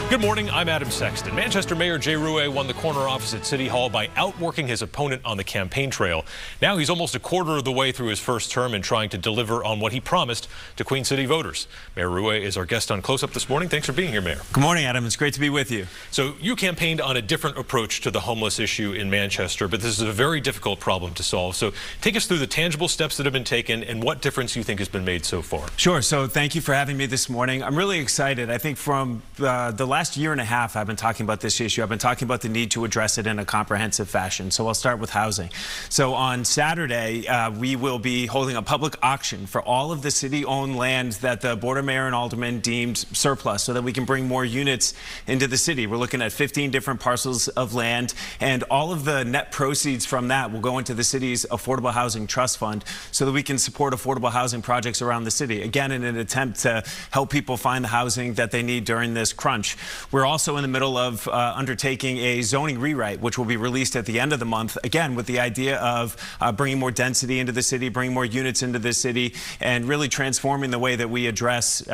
Good morning, I'm Adam Sexton. Manchester Mayor Jay Ruhe won the corner office at City Hall by outworking his opponent on the campaign trail. Now he's almost a quarter of the way through his first term and trying to deliver on what he promised to Queen City voters. Mayor Ruhe is our guest on Close Up this morning. Thanks for being here, Mayor. Good morning, Adam. It's great to be with you. So you campaigned on a different approach to the homeless issue in Manchester, but this is a very difficult problem to solve. So take us through the tangible steps that have been taken and what difference you think has been made so far. Sure. So thank you for having me this morning. I'm really excited. I think from the last year and a half, I've been talking about this issue. I've been talking about the need to address it in a comprehensive fashion. So I'll start with housing. So on Saturday, we will be holding a public auction for all of the city-owned land that the Board of Mayor and Aldermen deemed surplus so that we can bring more units into the city. We're looking at 15 different parcels of land, and all of the net proceeds from that will go into the city's Affordable Housing Trust Fund so that we can support affordable housing projects around the city, again, in an attempt to help people find the housing that they need during this crunch. We're also in the middle of undertaking a zoning rewrite, which will be released at the end of the month, again, with the idea of bringing more density into the city, bringing more units into the city, and really transforming the way that we address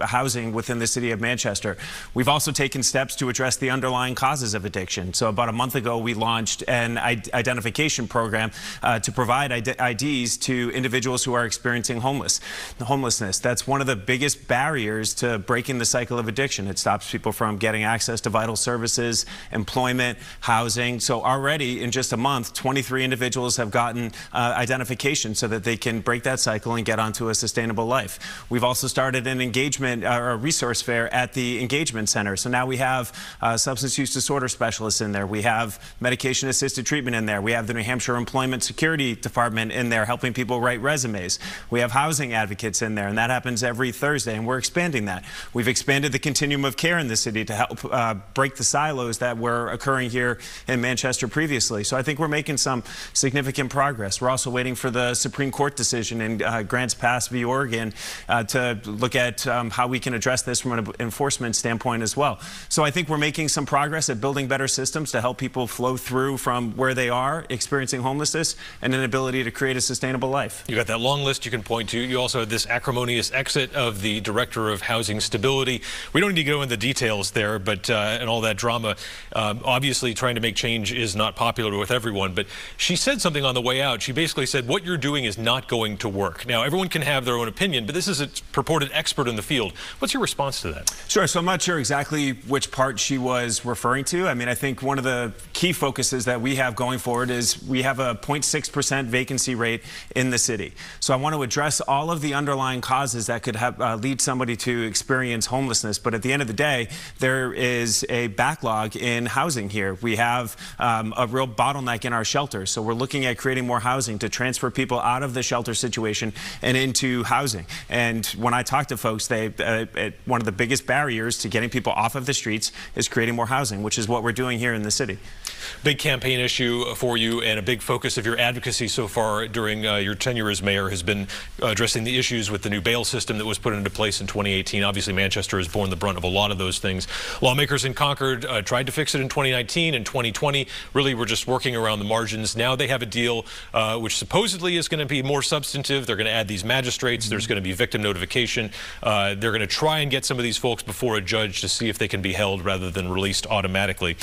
housing within the city of Manchester. We've also taken steps to address the underlying causes of addiction. So about a month ago, we launched an identification program to provide IDs to individuals who are experiencing homelessness. That's one of the biggest barriers to breaking the cycle of addiction. It stops people from getting access to vital services, employment, housing. So already in just a month, 23 individuals have gotten identification so that they can break that cycle and get onto a sustainable life. We've also started an engagement or a resource fair at the Engagement Center. So now we have substance use disorder specialists in there. We have medication-assisted treatment in there. We have the New Hampshire Employment Security Department in there helping people write resumes. We have housing advocates in there, and that happens every Thursday, and we're expanding that. We've expanded the continuum of care in the city to help break the silos that were occurring here in Manchester previously. So I think we're making some significant progress. We're also waiting for the Supreme Court decision in Grants Pass v. Oregon to look at how we can address this from an enforcement standpoint as well. So I think we're making some progress at building better systems to help people flow through from where they are experiencing homelessness and an ability to create a sustainable life. You got that long list you can point to. You also had this acrimonious exit of the Director of Housing Stability. We don't need to go into the details there, but and all that drama. Obviously, trying to make change is not popular with everyone, but she said something on the way out. She basically said, what you're doing is not going to work. Now, everyone can have their own opinion, but this is a purported expert in the field. What's your response to that? Sure. So I'm not sure exactly which part she was referring to. I mean, I think one of the key focuses that we have going forward is we have a 0.6% vacancy rate in the city. So I want to address all of the underlying causes that could have, lead somebody to experience homelessness. But at the end of the day, there is a backlog in housing here. We have a real bottleneck in our shelters. So we're looking at creating more housing to transfer people out of the shelter situation and into housing. And when I talk to folks, one of the biggest barriers to getting people off of the streets is creating more housing, which is what we're doing here in the city. Big campaign issue for you, and a big focus of your advocacy so far during your tenure as mayor has been addressing the issues with the new bail system that was put into place in 2018. Obviously, Manchester has borne the brunt of a lot of those things. Lawmakers in Concord tried to fix it in 2019 and 2020. Really, we're just working around the margins. Now they have a deal which supposedly is going to be more substantive. They're going to add these magistrates. There's going to be victim notification. They're going to try and get some of these folks before a judge to see if they can be held rather than released automatically.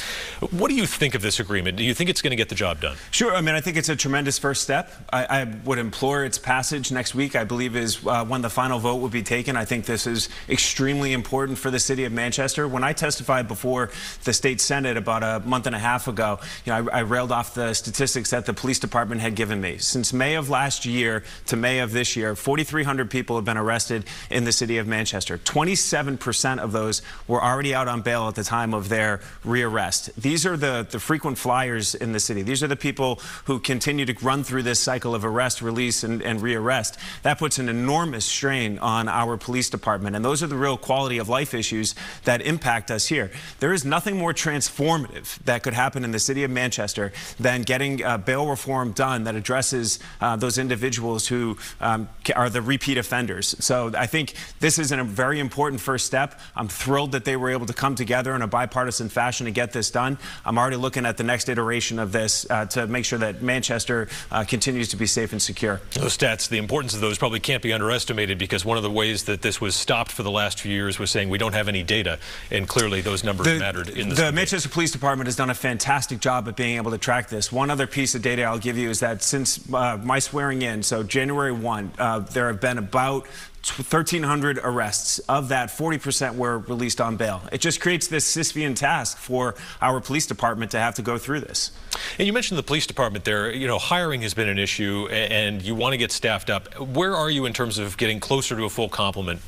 What do you think of this agreement? Do you think it's going to get the job done? Sure. I mean, I think it's a tremendous first step. I would implore its passage next week, I believe, is when the final vote will be taken. I think this is extremely important for the city of Manchester. When I testified before the state Senate about a month and a half ago, I railed off the statistics that the police department had given me. Since May of last year to May of this year, 4,300 people have been arrested in the city of Manchester. 27% of those were already out on bail at the time of their rearrest. These are the frequent flyers in the city. These are the people who continue to run through this cycle of arrest, release, and rearrest. That puts an enormous strain on our police department, and those are the real quality of life issues that impact us here. There is nothing more transformative that could happen in the city of Manchester than getting bail reform done that addresses those individuals who are the repeat offenders. So I think this is a very important first step. I'm thrilled that they were able to come together in a bipartisan fashion to get this done. I'm already looking at the next iteration of this to make sure that Manchester continues to be safe and secure. Those stats, the importance of those probably can't be underestimated, because one of the ways that this was stopped for the last few years was saying we don't have any data. and clearly those numbers mattered in the Manchester Police Department has done a fantastic job at being able to track this. One other piece of data I'll give you is that since my swearing in, so January 1, there have been about 1,300 arrests. Of that, 40% were released on bail. It just creates this Sisyphean task for our police department to have to go through this. And you mentioned the police department there. You know, hiring has been an issue, and you want to get staffed up. Where are you in terms of getting closer to a full complement?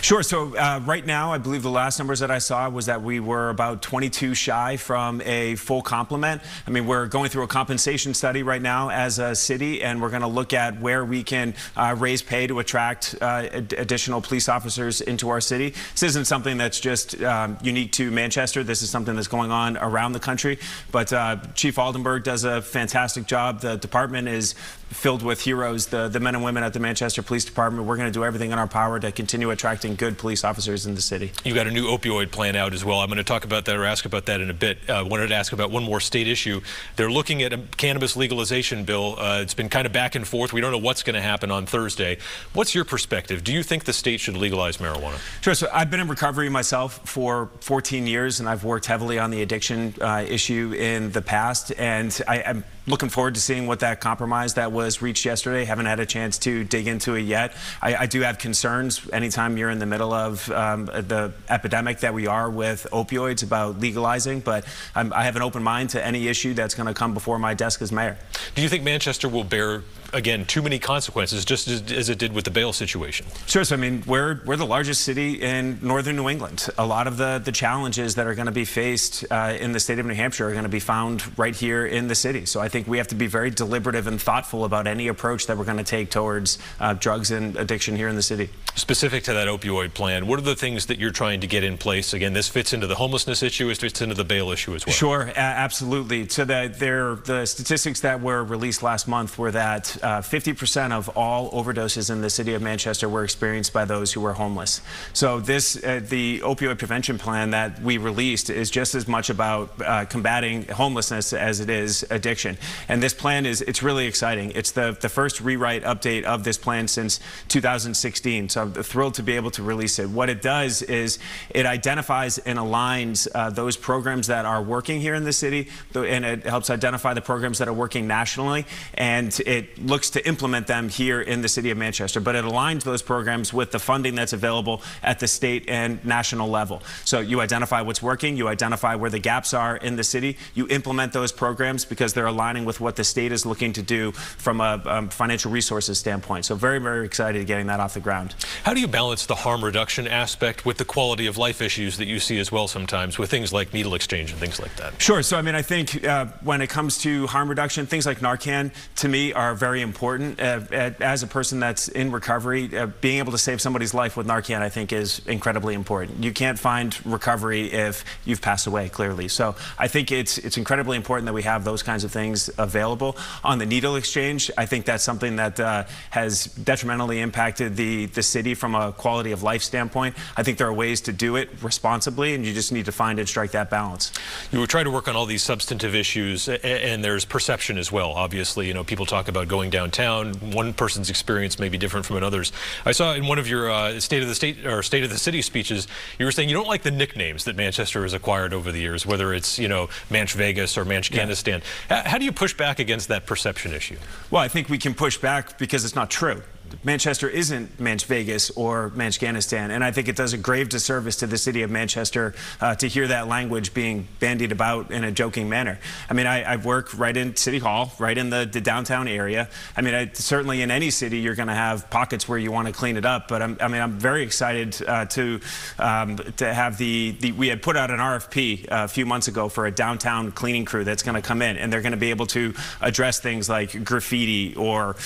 Sure. So right now, I believe the last numbers that I saw was that we were about 22 shy from a full complement. I mean, we're going through a compensation study right now as a city, and we're going to look at where we can raise pay to attract additional police officers into our city. This isn't something that's just unique to Manchester. This is something that's going on around the country. But Chief Aldenberg does a fantastic job. The department is filled with heroes, the men and women at the Manchester Police Department. We're going to do everything in our power to continue attracting good police officers in the city. You got a new opioid plan out as well. I'm going to talk about that or ask about that in a bit. I wanted to ask about one more state issue. They're looking at a cannabis legalization bill. It's been kind of back and forth. We don't know what's going to happen on Thursday. What's your perspective? Do you think the state should legalize marijuana? Sure. So I've been in recovery myself for 14 years, and I've worked heavily on the addiction issue in the past, and I'm looking forward to seeing what that compromise that was reached yesterday. Haven't had a chance to dig into it yet. I do have concerns anytime you're in the middle of the epidemic that we are with opioids about legalizing, but I have an open mind to any issue that's going to come before my desk as mayor. Do you think Manchester will bear, again, too many consequences, just as it did with the bail situation? Sure. So, I mean, we're the largest city in northern New England. A lot of the challenges that are going to be faced in the state of New Hampshire are going to be found right here in the city. So I think we have to be very deliberative and thoughtful about any approach that we're going to take towards drugs and addiction here in the city. Specific to that opioid plan, what are the things that you're trying to get in place? Again, this fits into the homelessness issue, it fits into the bail issue as well. Sure, absolutely. So the statistics that were released last month were that 50% of all overdoses in the city of Manchester were experienced by those who were homeless. So the opioid prevention plan that we released is just as much about combating homelessness as it is addiction. And this plan it's really exciting. It's the first rewrite update of this plan since 2016. So I'm thrilled to be able to release it. What it does is it identifies and aligns those programs that are working here in the city, and it helps identify the programs that are working nationally, and it looks to implement them here in the city of Manchester. But it aligns those programs with the funding that's available at the state and national level. So you identify what's working, you identify where the gaps are in the city, you implement those programs because they're aligning with what the state is looking to do from a financial resources standpoint. So very, very excited getting that off the ground. How do you balance the harm reduction aspect with the quality of life issues that you see as well sometimes with things like needle exchange and things like that? Sure. So, I mean, I think when it comes to harm reduction, things like Narcan, to me, are very important. As a person that's in recovery, being able to save somebody's life with Narcan, I think, is incredibly important. You can't find recovery if you've passed away, clearly. So I think it's incredibly important that we have those kinds of things available. On the needle exchange, I think that's something that has detrimentally impacted the city from a quality of life standpoint. I think there are ways to do it responsibly, and you just need to find and strike that balance. You were trying to work on all these substantive issues, and there's perception as well. Obviously, you know, people talk about going downtown. One person's experience may be different from another's. I saw in one of your State of the State or State of the City speeches, you were saying you don't like the nicknames that Manchester has acquired over the years, whether it's, you know, Manch Vegas or Manchcanistan. Yeah. How do you push back against that perception issue? Well, I think we can push back because it's not true. Manchester isn't Manch Vegas or Manchcanistan, and I think it does a grave disservice to the city of Manchester to hear that language being bandied about in a joking manner. I mean, I work right in City Hall, right in the downtown area. I mean, certainly in any city you're going to have pockets where you want to clean it up, but I'm very excited to have we had put out an RFP a few months ago for a downtown cleaning crew that's going to come in, and they're going to be able to address things like graffiti or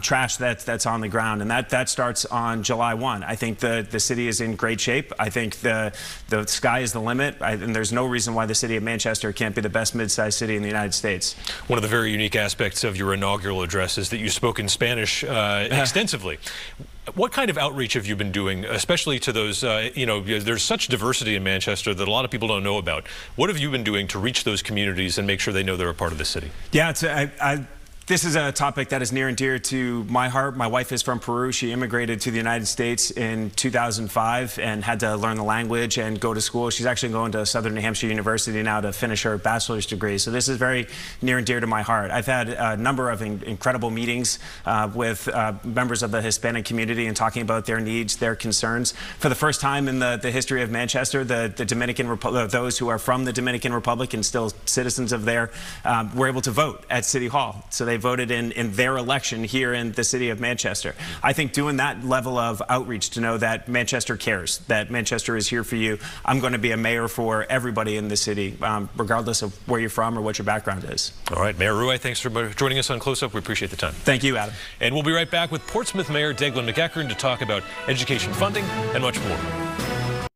trash that's on the ground, and that starts on July 1. I think the city is in great shape. I think the sky is the limit, and there's no reason why the city of Manchester can't be the best mid-sized city in the United States. One of the very unique aspects of your inaugural address is that you spoke in Spanish extensively. What kind of outreach have you been doing, especially to those, you know, there's such diversity in Manchester that a lot of people don't know about. What have you been doing to reach those communities and make sure they know they're a part of the city? Yeah, This is a topic that is near and dear to my heart. My wife is from Peru. She immigrated to the United States in 2005 and had to learn the language and go to school. She's actually going to Southern New Hampshire University now to finish her bachelor's degree. So this is very near and dear to my heart. I've had a number of incredible meetings with members of the Hispanic community and talking about their needs, their concerns. For the first time in the history of Manchester, the Dominican Republic, those who are from the Dominican Republic and still citizens of there, were able to vote at City Hall. So they voted in their election here in the city of Manchester. I think doing that level of outreach to know that Manchester cares, that Manchester is here for you. I'm going to be a mayor for everybody in the city, regardless of where you're from or what your background is. All right, Mayor Rui, thanks for joining us on Close Up. We appreciate the time. Thank you, Adam. And we'll be right back with Portsmouth Mayor Declan McEachern to talk about education funding and much more.